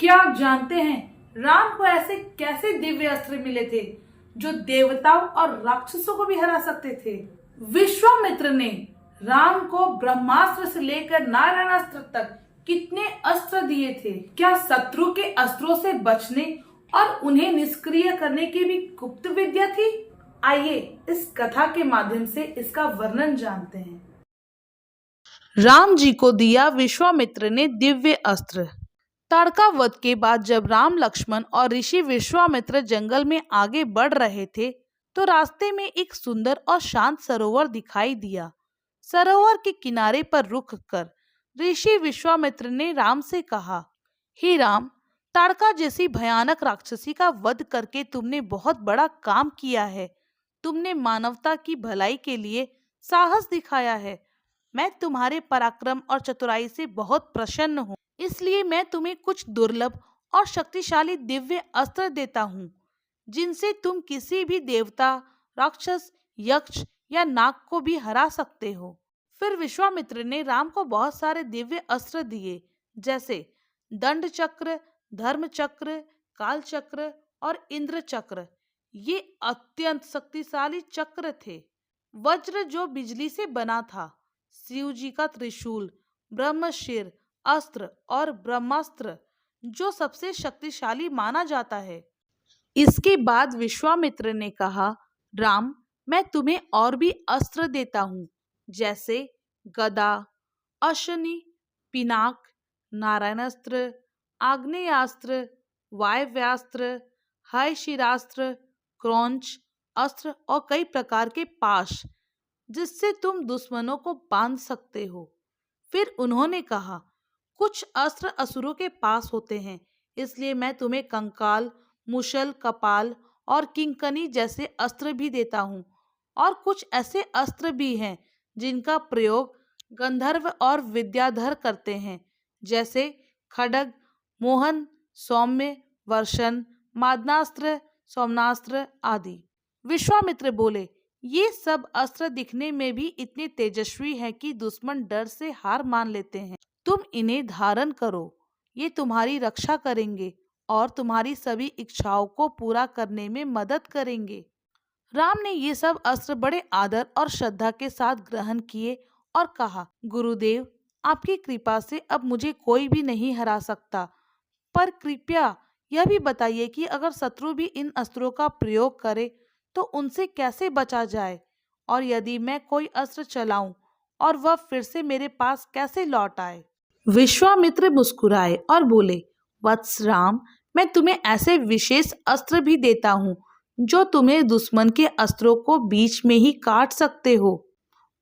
क्या आप जानते हैं राम को ऐसे कैसे दिव्य अस्त्र मिले थे जो देवताओं और राक्षसों को भी हरा सकते थे। विश्वामित्र ने राम को ब्रह्मास्त्र से लेकर नारायणास्त्र तक कितने अस्त्र दिए थे। क्या शत्रु के अस्त्रों से बचने और उन्हें निष्क्रिय करने की भी गुप्त विद्या थी? आइए इस कथा के माध्यम से इसका वर्णन जानते हैं। राम जी को दिया विश्वामित्र ने दिव्य अस्त्र। ताड़का वध के बाद जब राम, लक्ष्मण और ऋषि विश्वामित्र जंगल में आगे बढ़ रहे थे तो रास्ते में एक सुंदर और शांत सरोवर दिखाई दिया। सरोवर के किनारे पर रुक कर ऋषि विश्वामित्र ने राम से कहा, हे राम, ताड़का जैसी भयानक राक्षसी का वध करके तुमने बहुत बड़ा काम किया है। तुमने मानवता की भलाई के लिए साहस दिखाया है। मैं तुम्हारे पराक्रम और चतुराई से बहुत प्रसन्न हूँ। इसलिए मैं तुम्हें कुछ दुर्लभ और शक्तिशाली दिव्य अस्त्र देता हूँ, जिनसे तुम किसी भी देवता, राक्षस, यक्ष या नाग को भी हरा सकते हो। फिर विश्वामित्र ने राम को बहुत सारे दिव्य अस्त्र दिए, जैसे दंड चक्र, धर्म चक्र, काल चक्र और इंद्र चक्र। ये अत्यंत शक्तिशाली चक्र थे। वज्र जो बिजली से बना था, शिव जी का त्रिशूल, ब्रह्मशिर अस्त्र और ब्रह्मास्त्र जो सबसे शक्तिशाली माना जाता है। इसके बाद विश्वामित्र ने कहा, राम, मैं तुम्हें और भी अस्त्र देता हूँ, जैसे गदा, अशनि, पिनाक, नारायणास्त्र, आग्नेयास्त्र, वायव्यास्त्र, हय शिरास्त्र, क्रौंच अस्त्र और कई प्रकार के पाश, जिससे तुम दुश्मनों को बांध सकते हो। फिर उन्होंने कहा, कुछ अस्त्र असुरों के पास होते हैं, इसलिए मैं तुम्हें कंकाल, मुशल, कपाल और किंकनी जैसे अस्त्र भी देता हूँ। और कुछ ऐसे अस्त्र भी हैं जिनका प्रयोग गंधर्व और विद्याधर करते हैं, जैसे खड्ग, मोहन, सौम्य, वर्षण, मादनास्त्र, सोमनास्त्र आदि। विश्वामित्र बोले, ये सब अस्त्र दिखने में भी इतने तेजस्वी हैं कि दुश्मन डर से हार मान लेते हैं। तुम इन्हें धारण करो, ये तुम्हारी रक्षा करेंगे और तुम्हारी सभी इच्छाओं को पूरा करने में मदद करेंगे। राम ने ये सब अस्त्र बड़े आदर और श्रद्धा के साथ ग्रहण किए और कहा, गुरुदेव, आपकी कृपा से अब मुझे कोई भी नहीं हरा सकता, पर कृपया यह भी बताइए कि अगर शत्रु भी इन अस्त्रों का प्रयोग करे तो उनसे कैसे बचा जाए, और यदि मैं कोई अस्त्र चलाऊं और वह फिर से मेरे पास कैसे लौट आए। विश्वामित्र मुस्कुराए और बोले, वत्स राम, मैं तुम्हें ऐसे विशेष अस्त्र भी देता हूँ जो तुम्हें दुश्मन के अस्त्रों को बीच में ही काट सकते हो।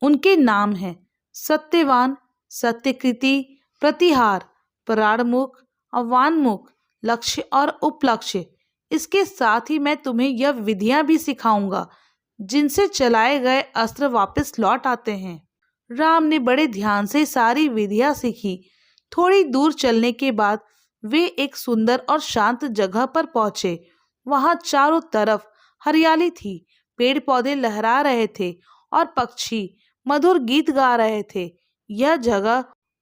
उनके नाम हैं सत्यवान, सत्यकृति, प्रतिहार, पराणमुख, अवान्मुख, लक्ष्य और उपलक्ष्य। इसके साथ ही मैं तुम्हें यह विधियां भी सिखाऊंगा जिनसे चलाए गए अस्त्र वापस लौट आते हैं। राम ने बड़े ध्यान से सारी विधियां सीखी। थोड़ी दूर चलने के बाद वे एक सुंदर और शांत जगह पर पहुंचे। वहां चारों तरफ हरियाली थी, पेड़ पौधे लहरा रहे थे और पक्षी मधुर गीत गा रहे थे।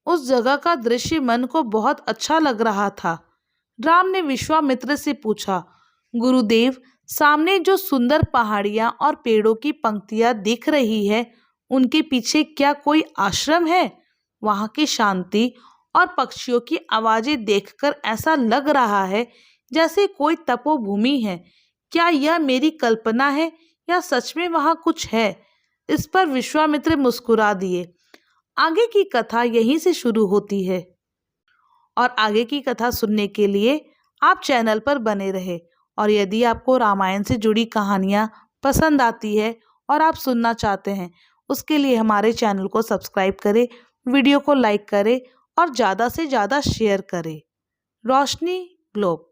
उस जगह का दृश्य मन को बहुत अच्छा लग रहा था। राम ने विश्वामित्र से पूछा, गुरुदेव, सामने जो सुंदर पहाड़ियां और पेड़ों की पंक्तियां दिख रही है, उनके पीछे क्या कोई आश्रम है? वहां की शांति और पक्षियों की आवाजें देखकर ऐसा लग रहा है जैसे कोई तपोभूमि है। क्या यह मेरी कल्पना है या सच में वहां कुछ है? इस पर विश्वामित्र मुस्कुरा दिए। आगे की कथा यहीं से शुरू होती है और आगे की कथा सुनने के लिए आप चैनल पर बने रहे। और यदि आपको रामायण से जुड़ी कहानियाँ पसंद आती है और आप सुनना चाहते हैं, उसके लिए हमारे चैनल को सब्सक्राइब करें, वीडियो को लाइक करें और ज़्यादा से ज़्यादा शेयर करें। रोशनी ग्लोब।